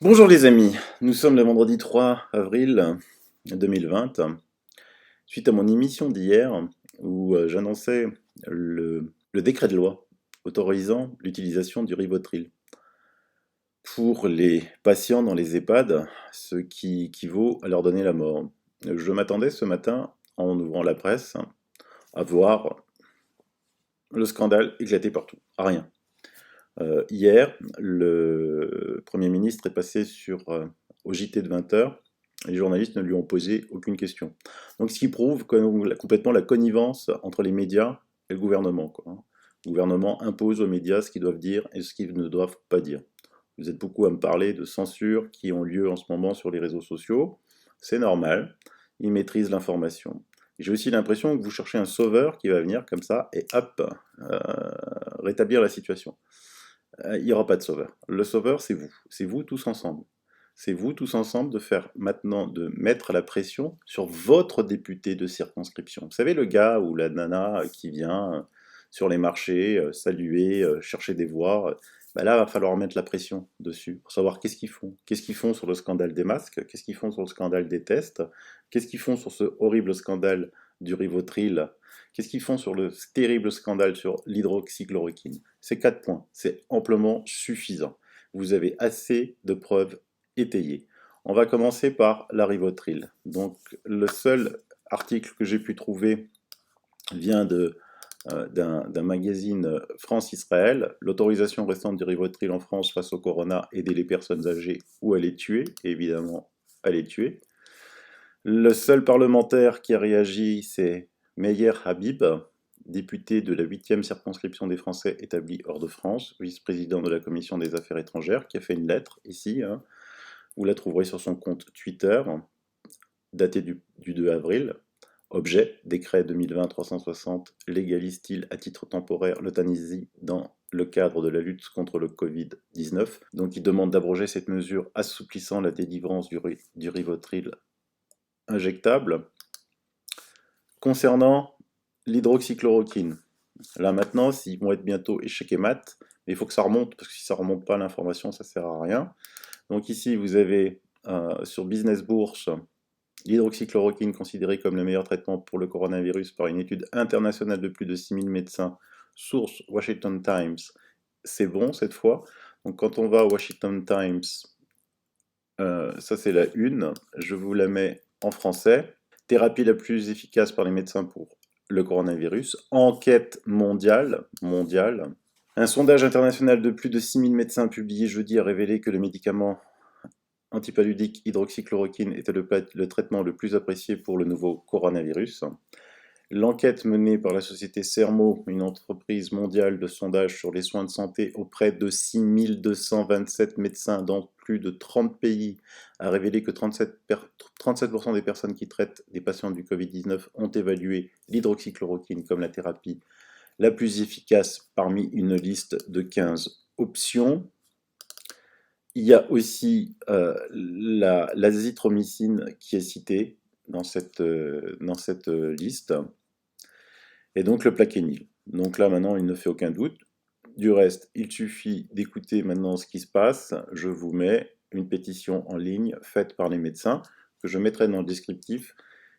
Bonjour les amis, nous sommes le vendredi 3 avril 2020. Suite à mon émission d'hier où j'annonçais le décret de loi autorisant l'utilisation du Rivotril pour les patients dans les EHPAD, ce qui équivaut à leur donner la mort. Je m'attendais ce matin, en ouvrant la presse, à voir le scandale éclater partout. Rien. Hier, le Premier ministre est passé au JT de 20h. Les journalistes ne lui ont posé aucune question. Donc, ce qui prouve complètement la connivence entre les médias et le gouvernement, quoi. Le gouvernement impose aux médias ce qu'ils doivent dire et ce qu'ils ne doivent pas dire. Vous êtes beaucoup à me parler de censure qui ont lieu en ce moment sur les réseaux sociaux. C'est normal. Ils maîtrisent l'information. J'ai aussi l'impression que vous cherchez un sauveur qui va venir comme ça et hop, rétablir la situation. Il n'y aura pas de sauveur. Le sauveur, c'est vous. C'est vous tous ensemble. C'est vous tous ensemble de mettre la pression sur votre député de circonscription. Vous savez, le gars ou la nana qui vient sur les marchés, saluer, chercher des voix, bah là, il va falloir mettre la pression dessus pour savoir qu'est-ce qu'ils font. Qu'est-ce qu'ils font sur le scandale des masques? Qu'est-ce qu'ils font sur le scandale des tests? Qu'est-ce qu'ils font sur ce horrible scandale du Rivotril? Qu'est-ce qu'ils font sur le terrible scandale sur l'hydroxychloroquine? Ces 4 points, c'est amplement suffisant. Vous avez assez de preuves étayées. On va commencer par la Rivotril. Donc, le seul article que j'ai pu trouver vient d'un magazine France-Israël. L'autorisation restante du Rivotril en France face au corona, aider les personnes âgées ou à les tuer, et évidemment à les tuer. Le seul parlementaire qui a réagi, c'est Meyer Habib, député de la 8e circonscription des Français établis hors de France, vice-président de la Commission des Affaires étrangères, qui a fait une lettre ici. Vous la trouverez sur son compte Twitter, daté du 2 avril. Objet, décret 2020-360, légalise-t-il à titre temporaire l'euthanasie dans le cadre de la lutte contre le Covid-19. Donc il demande d'abroger cette mesure assouplissant la délivrance du Rivotril injectable. Concernant l'hydroxychloroquine, là maintenant, ils vont être bientôt échec et mat, mais il faut que ça remonte, parce que si ça ne remonte pas l'information, ça ne sert à rien. Donc ici, vous avez sur Business Bourse, l'hydroxychloroquine considérée comme le meilleur traitement pour le coronavirus par une étude internationale de plus de 6000 médecins, source Washington Times. C'est bon cette fois. Donc quand on va au Washington Times, ça c'est la une, je vous la mets en français. Thérapie la plus efficace par les médecins pour le coronavirus. Enquête mondiale. Un sondage international de plus de 6000 médecins publié jeudi a révélé que le médicament antipaludique hydroxychloroquine était le traitement le plus apprécié pour le nouveau coronavirus. L'enquête menée par la société Sermo, une entreprise mondiale de sondage sur les soins de santé auprès de 6227 médecins dans plus de 30 pays, a révélé que 37% des personnes qui traitent des patients du Covid-19 ont évalué l'hydroxychloroquine comme la thérapie la plus efficace parmi une liste de 15 options. Il y a aussi l'azithromycine qui est citée dans cette liste. Et donc le plaquenil. Donc là maintenant il ne fait aucun doute. Du reste, il suffit d'écouter maintenant ce qui se passe. Je vous mets une pétition en ligne faite par les médecins que je mettrai dans le descriptif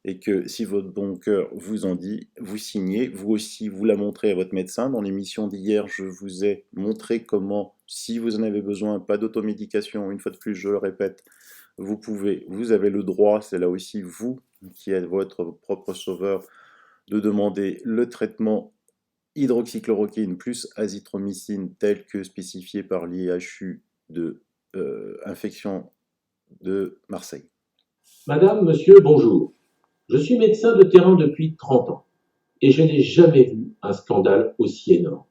et que si votre bon cœur vous en dit, vous signez. Vous aussi, vous la montrez à votre médecin. Dans l'émission d'hier, je vous ai montré comment, si vous en avez besoin, pas d'automédication, une fois de plus, je le répète, vous avez le droit, c'est là aussi vous qui êtes votre propre sauveur, de demander le traitement hydroxychloroquine plus azithromycine tel que spécifié par l'IHU de infection de Marseille. Madame, monsieur, bonjour. Je suis médecin de terrain depuis 30 ans et je n'ai jamais vu un scandale aussi énorme.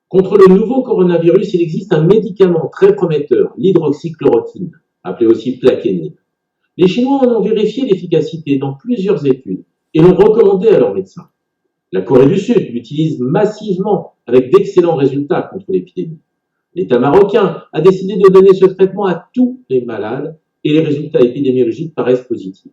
Contre le nouveau coronavirus, il existe un médicament très prometteur, l'hydroxychloroquine, appelé aussi plaquenil. Les Chinois en ont vérifié l'efficacité dans plusieurs études et l'ont recommandé à leurs médecins. La Corée du Sud l'utilise massivement avec d'excellents résultats contre l'épidémie. L'État marocain a décidé de donner ce traitement à tous les malades et les résultats épidémiologiques paraissent positifs.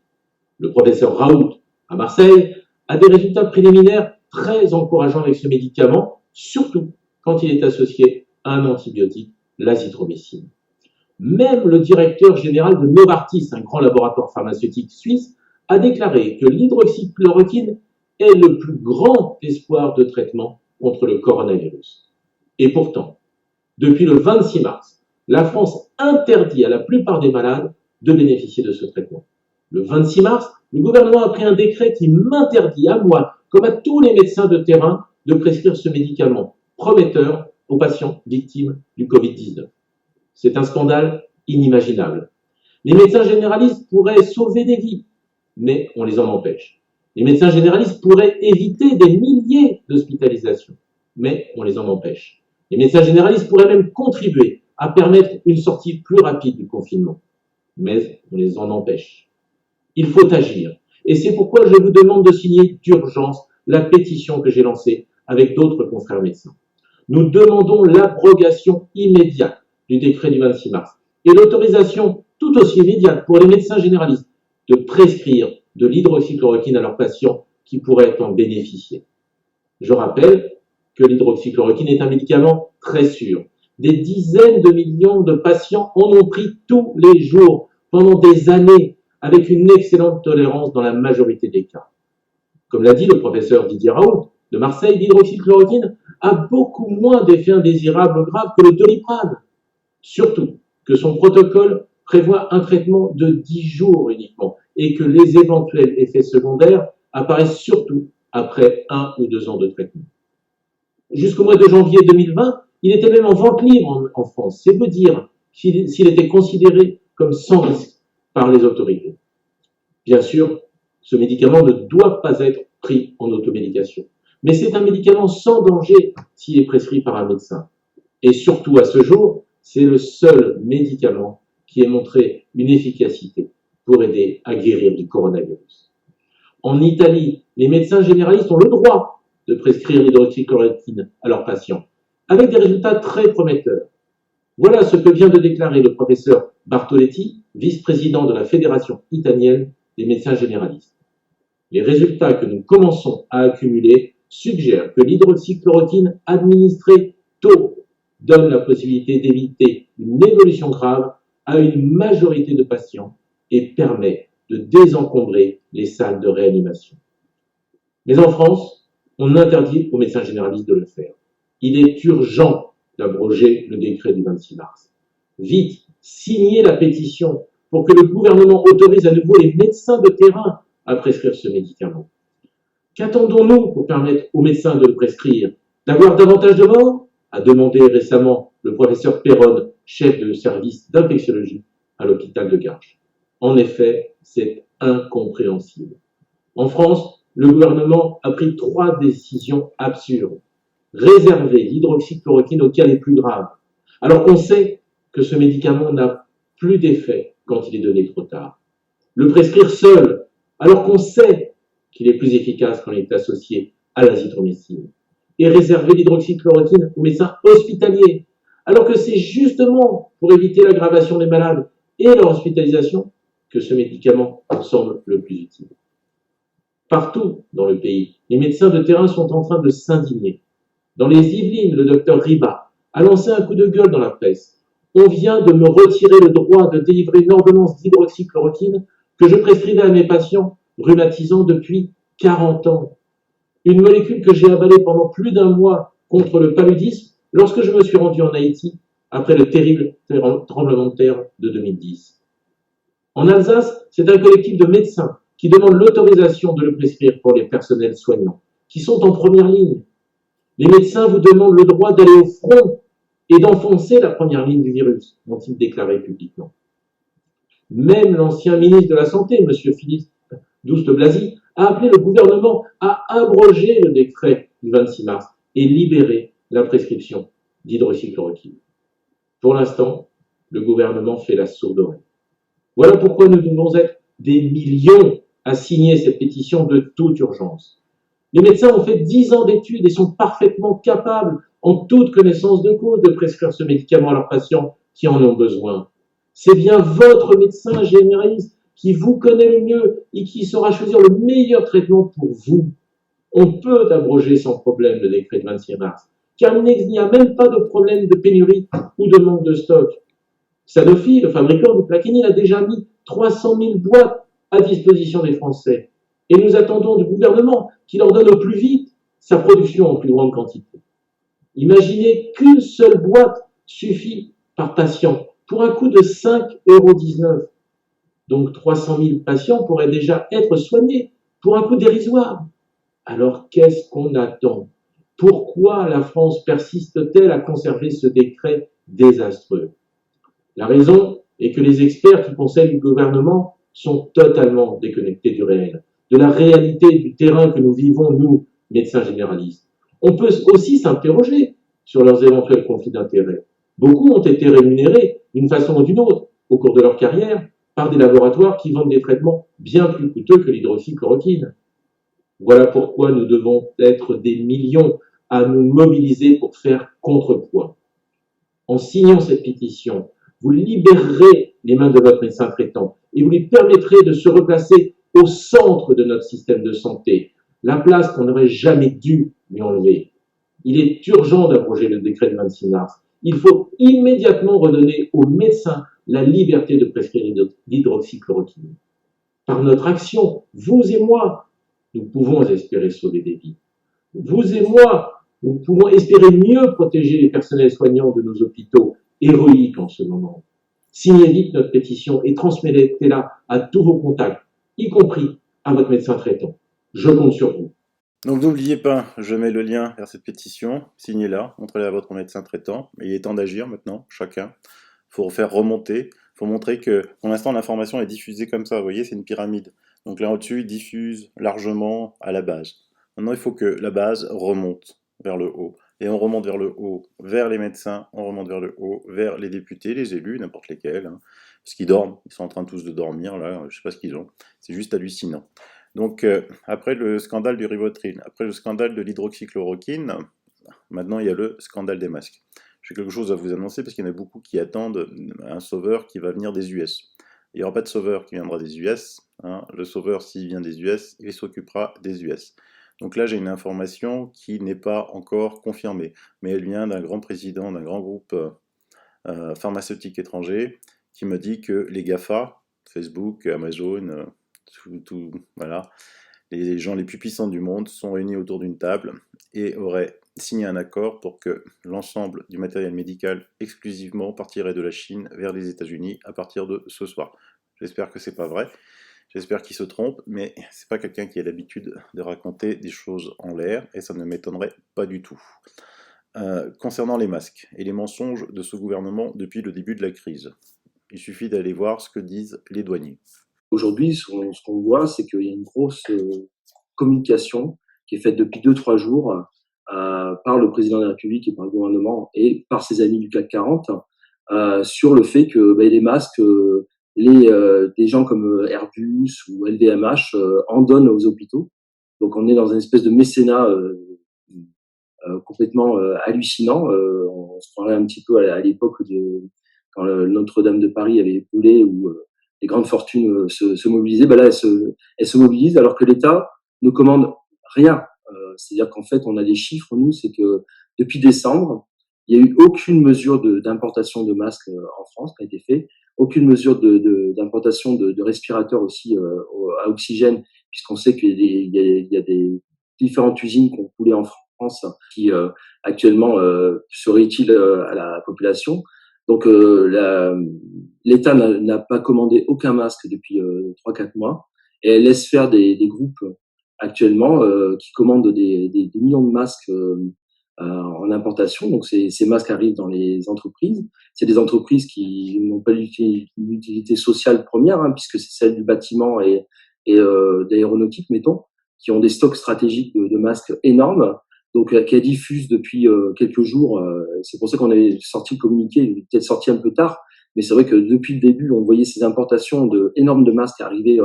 Le professeur Raoult, à Marseille, a des résultats préliminaires très encourageants avec ce médicament, surtout quand il est associé à un antibiotique, l'azithromycine. Même le directeur général de Novartis, un grand laboratoire pharmaceutique suisse, a déclaré que l'hydroxychloroquine est le plus grand espoir de traitement contre le coronavirus. Et pourtant, depuis le 26 mars, la France interdit à la plupart des malades de bénéficier de ce traitement. Le 26 mars, le gouvernement a pris un décret qui m'interdit à moi, comme à tous les médecins de terrain, de prescrire ce médicament prometteur aux patients victimes du Covid-19. C'est un scandale inimaginable. Les médecins généralistes pourraient sauver des vies, mais on les en empêche. Les médecins généralistes pourraient éviter des milliers d'hospitalisations, mais on les en empêche. Les médecins généralistes pourraient même contribuer à permettre une sortie plus rapide du confinement, mais on les en empêche. Il faut agir, et c'est pourquoi je vous demande de signer d'urgence la pétition que j'ai lancée avec d'autres confrères médecins. Nous demandons l'abrogation immédiate du décret du 26 mars et l'autorisation tout aussi immédiate pour les médecins généralistes de prescrire de l'hydroxychloroquine à leurs patients qui pourraient en bénéficier. Je rappelle que l'hydroxychloroquine est un médicament très sûr. Des dizaines de millions de patients en ont pris tous les jours pendant des années avec une excellente tolérance dans la majorité des cas. Comme l'a dit le professeur Didier Raoult de Marseille, l'hydroxychloroquine a beaucoup moins d'effets indésirables graves que le Doliprane. Surtout que son protocole prévoit un traitement de 10 jours uniquement et que les éventuels effets secondaires apparaissent surtout après 1 ou 2 ans de traitement. Jusqu'au mois de janvier 2020, il était même en vente libre en France. C'est peu dire s'il était considéré comme sans risque par les autorités. Bien sûr, ce médicament ne doit pas être pris en automédication, mais c'est un médicament sans danger s'il est prescrit par un médecin. Et surtout, à ce jour, c'est le seul médicament qui ait montré une efficacité pour aider à guérir du coronavirus. En Italie, les médecins généralistes ont le droit de prescrire l'hydroxychloroquine à leurs patients, avec des résultats très prometteurs. Voilà ce que vient de déclarer le professeur Bartoletti, vice-président de la Fédération italienne des médecins généralistes. Les résultats que nous commençons à accumuler suggèrent que l'hydroxychloroquine administrée tôt donne la possibilité d'éviter une évolution grave à une majorité de patients et permet de désencombrer les salles de réanimation. Mais en France, on interdit aux médecins généralistes de le faire. Il est urgent d'abroger le décret du 26 mars. Vite, signez la pétition pour que le gouvernement autorise à nouveau les médecins de terrain à prescrire ce médicament. Qu'attendons-nous pour permettre aux médecins de le prescrire? D'avoir davantage de morts? A demandé récemment le professeur Perron, chef de service d'infectiologie à l'hôpital de Garches. En effet, c'est incompréhensible. En France, le gouvernement a pris 3 décisions absurdes. Réserver l'hydroxychloroquine aux cas les plus graves, alors qu'on sait que ce médicament n'a plus d'effet quand il est donné trop tard. Le prescrire seul, alors qu'on sait qu'il est plus efficace quand il est associé à l'azithromycine. Et réserver l'hydroxychloroquine aux médecins hospitaliers, alors que c'est justement pour éviter l'aggravation des malades et leur hospitalisation que ce médicament semble le plus utile. Partout dans le pays, les médecins de terrain sont en train de s'indigner. Dans les Yvelines, le docteur Riba a lancé un coup de gueule dans la presse. On vient de me retirer le droit de délivrer une ordonnance d'hydroxychloroquine que je prescrivais à mes patients rhumatisants depuis 40 ans. Une molécule que j'ai avalée pendant plus d'1 mois contre le paludisme lorsque je me suis rendu en Haïti après le terrible tremblement de terre de 2010. En Alsace, c'est un collectif de médecins qui demande l'autorisation de le prescrire pour les personnels soignants, qui sont en première ligne. Les médecins vous demandent le droit d'aller au front et d'enfoncer la première ligne du virus, ont-ils déclaré publiquement. Même l'ancien ministre de la Santé, M. Philippe Douste-Blazy, a appelé le gouvernement à abroger le décret du 26 mars et libérer la prescription d'hydroxychloroquine. Pour l'instant, le gouvernement fait la sourde oreille. Voilà pourquoi nous devons être des millions à signer cette pétition de toute urgence. Les médecins ont fait 10 ans d'études et sont parfaitement capables, en toute connaissance de cause, de prescrire ce médicament à leurs patients qui en ont besoin. C'est bien votre médecin généraliste qui vous connaît le mieux et qui saura choisir le meilleur traitement pour vous. On peut abroger sans problème le décret du 26 mars, car il n'y a même pas de problème de pénurie ou de manque de stock. Sanofi, le fabricant du Plaquenil, a déjà mis 300 000 boîtes à disposition des Français. Et nous attendons du gouvernement qu'il ordonne au plus vite sa production en plus grande quantité. Imaginez qu'une seule boîte suffit par patient pour un coût de 5,19 €. Donc 300 000 patients pourraient déjà être soignés pour un coût dérisoire. Alors qu'est-ce qu'on attend? Pourquoi la France persiste-t-elle à conserver ce décret désastreux? La raison est que les experts qui conseillent le gouvernement sont totalement déconnectés du réel, de la réalité du terrain que nous vivons, nous, médecins généralistes. On peut aussi s'interroger sur leurs éventuels conflits d'intérêts. Beaucoup ont été rémunérés d'une façon ou d'une autre au cours de leur carrière par des laboratoires qui vendent des traitements bien plus coûteux que l'hydroxychloroquine. Voilà pourquoi nous devons être des millions à nous mobiliser pour faire contrepoids. En signant cette pétition, vous libérerez les mains de votre médecin traitant et vous lui permettrez de se replacer au centre de notre système de santé, la place qu'on n'aurait jamais dû lui enlever. Il est urgent d'abroger le décret de 26 mars. Il faut immédiatement redonner aux médecins la liberté de prescrire l'hydroxychloroquine. Par notre action, vous et moi, nous pouvons espérer sauver des vies. Vous et moi, nous pouvons espérer mieux protéger les personnels soignants de nos hôpitaux, héroïques en ce moment. Signez vite notre pétition et transmettez-la à tous vos contacts, y compris à votre médecin traitant. Je compte sur vous. Donc n'oubliez pas, je mets le lien vers cette pétition, signez-la, montrez-la à votre médecin traitant. Il est temps d'agir maintenant, chacun. Il faut faire remonter, il faut montrer que pour l'instant l'information est diffusée comme ça, vous voyez, c'est une pyramide. Donc là au-dessus, il diffuse largement à la base. Maintenant, il faut que la base remonte vers le haut. Et on remonte vers le haut, vers les médecins, on remonte vers le haut, vers les députés, les élus, n'importe lesquels. Hein, parce qu'ils dorment, ils sont en train tous de dormir, là, je sais pas ce qu'ils ont. C'est juste hallucinant. Donc, après le scandale du Rivotril, après le scandale de l'hydroxychloroquine, maintenant il y a le scandale des masques. J'ai quelque chose à vous annoncer parce qu'il y en a beaucoup qui attendent un sauveur qui va venir des US. Il n'y aura pas de sauveur qui viendra des US. Hein. Le sauveur, s'il vient des US, il s'occupera des US. Donc là, j'ai une information qui n'est pas encore confirmée, mais elle vient d'un grand président d'un grand groupe pharmaceutique étranger qui me dit que les GAFA, Facebook, Amazon, voilà, les gens les plus puissants du monde sont réunis autour d'une table et auraient signé un accord pour que l'ensemble du matériel médical exclusivement partirait de la Chine vers les États-Unis à partir de ce soir. J'espère que c'est pas vrai. J'espère qu'il se trompe, mais c'est pas quelqu'un qui a l'habitude de raconter des choses en l'air, et ça ne m'étonnerait pas du tout. Concernant les masques et les mensonges de ce gouvernement depuis le début de la crise, il suffit d'aller voir ce que disent les douaniers. Aujourd'hui, ce qu'on voit, c'est qu'il y a une grosse communication qui est faite depuis 2-3 jours par le président de la République et par le gouvernement et par ses amis du CAC 40 sur le fait que les masques, des gens comme Airbus ou LVMH en donnent aux hôpitaux. Donc on est dans une espèce de mécénat complètement hallucinant. On se croirait un petit peu à l'époque de quand Notre-Dame de Paris avait brûlé ou les grandes fortunes se mobilisaient. Là, elles se mobilisent alors que l'État ne commande rien. C'est-à-dire qu'en fait, on a des chiffres, nous, c'est que depuis décembre, il n'y a eu aucune mesure d'importation de masques en France qui a été faite, aucune mesure d'importation de respirateurs aussi à oxygène, puisqu'on sait qu'il y a des différentes usines qui ont coulé en France qui actuellement seraient utiles à la population. Donc l'État n'a pas commandé aucun masque depuis 3-4 mois et elle laisse faire des groupes actuellement qui commandent des millions de masques en importation. Donc ces masques arrivent dans les entreprises. C'est des entreprises qui n'ont pas l'utilité sociale première, hein, puisque c'est celle du bâtiment et d'aéronautique, mettons, qui ont des stocks stratégiques de masques énormes. Donc qui diffuse depuis quelques jours. C'est pour ça qu'on avait sorti le communiqué, il est peut-être sorti un peu tard, mais c'est vrai que depuis le début, on voyait ces importations énormes de masques arriver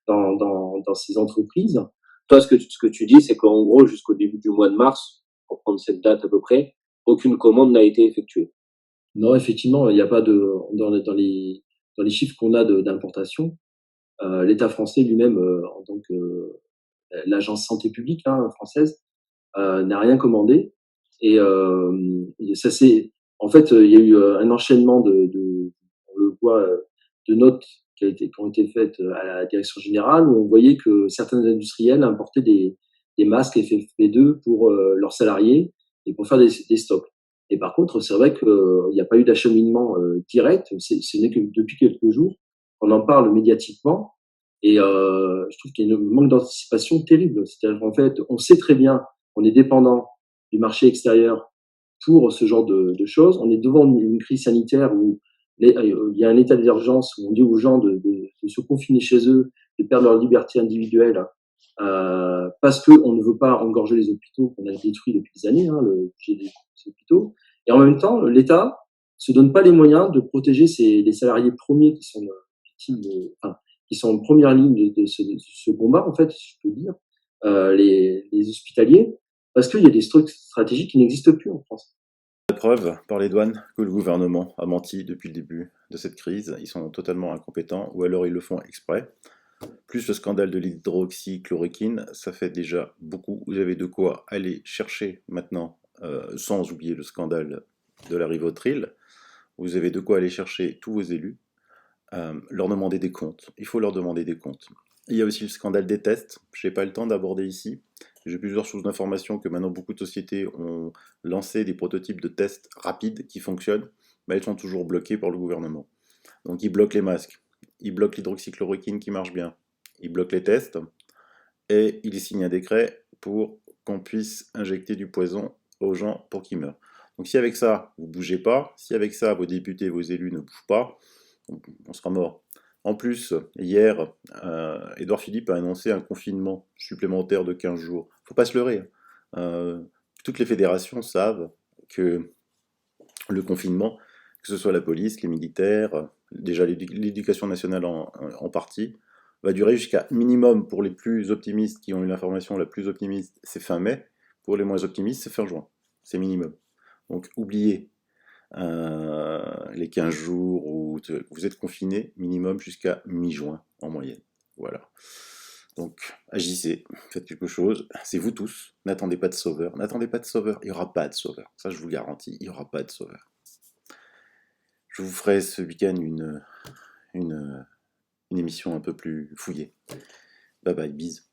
dans ces entreprises. Toi, ce que tu dis, c'est qu'en gros, jusqu'au début du mois de mars, pour prendre cette date à peu près, aucune commande n'a été effectuée. Non, effectivement, il n'y a pas dans les chiffres qu'on a d'importation, l'État français lui-même, en tant que l'agence santé publique française, n'a rien commandé. Et ça c'est, en fait, il y a eu un enchaînement fois de notes qui ont été faites à la direction générale, où on voyait que certains industriels importaient des masques FFP2 pour leurs salariés et pour faire des stocks. Et par contre, c'est vrai qu'il n'y a pas eu d'acheminement direct. Ce n'est que depuis quelques jours qu'on en parle médiatiquement. Et je trouve qu'il y a un manque d'anticipation terrible. C'est-à-dire qu'en fait, on sait très bien qu'on est dépendant du marché extérieur pour ce genre de choses. On est devant une crise sanitaire où il y a un état d'urgence où on dit aux gens de se confiner chez eux, de perdre leur liberté individuelle, parce qu'on ne veut pas engorger les hôpitaux qu'on a détruits depuis des années, hein, le budget des hôpitaux. Et en même temps, l'État se donne pas les moyens de protéger les salariés premiers qui sont victimes qui sont en première ligne de ce combat, en fait, si je peux dire, les hospitaliers, parce qu'il y a des stratégies qui n'existent plus en France. La preuve par les douanes que le gouvernement a menti depuis le début de cette crise. Ils sont totalement incompétents, ou alors ils le font exprès. Plus le scandale de l'hydroxychloroquine, ça fait déjà beaucoup. Vous avez de quoi aller chercher maintenant, sans oublier le scandale de la Rivotril. Vous avez de quoi aller chercher tous vos élus, leur demander des comptes. Il faut leur demander des comptes. Il y a aussi le scandale des tests. Je n'ai pas le temps d'aborder ici. J'ai plusieurs sources d'informations que maintenant beaucoup de sociétés ont lancé des prototypes de tests rapides qui fonctionnent, mais elles sont toujours bloquées par le gouvernement. Donc ils bloquent les masques, ils bloquent l'hydroxychloroquine qui marche bien, ils bloquent les tests, et ils signent un décret pour qu'on puisse injecter du poison aux gens pour qu'ils meurent. Donc si avec ça, vous ne bougez pas, si avec ça, vos députés, vos élus ne bougent pas, on sera mort. En plus, hier, Édouard Philippe a annoncé un confinement supplémentaire de 15 jours. Faut pas se leurrer. Toutes les fédérations savent que le confinement, que ce soit la police, les militaires, déjà l'éducation nationale en partie, va durer jusqu'à minimum pour les plus optimistes qui ont eu l'information la plus optimiste, c'est fin mai. Pour les moins optimistes, c'est fin juin. C'est minimum. Donc oubliez les 15 jours où vous êtes confiné minimum jusqu'à mi-juin en moyenne. Voilà. Donc agissez, faites quelque chose, c'est vous tous, n'attendez pas de sauveur, n'attendez pas de sauveur, il n'y aura pas de sauveur, ça je vous le garantis, il n'y aura pas de sauveur. Je vous ferai ce week-end une émission un peu plus fouillée. Bye bye, bise.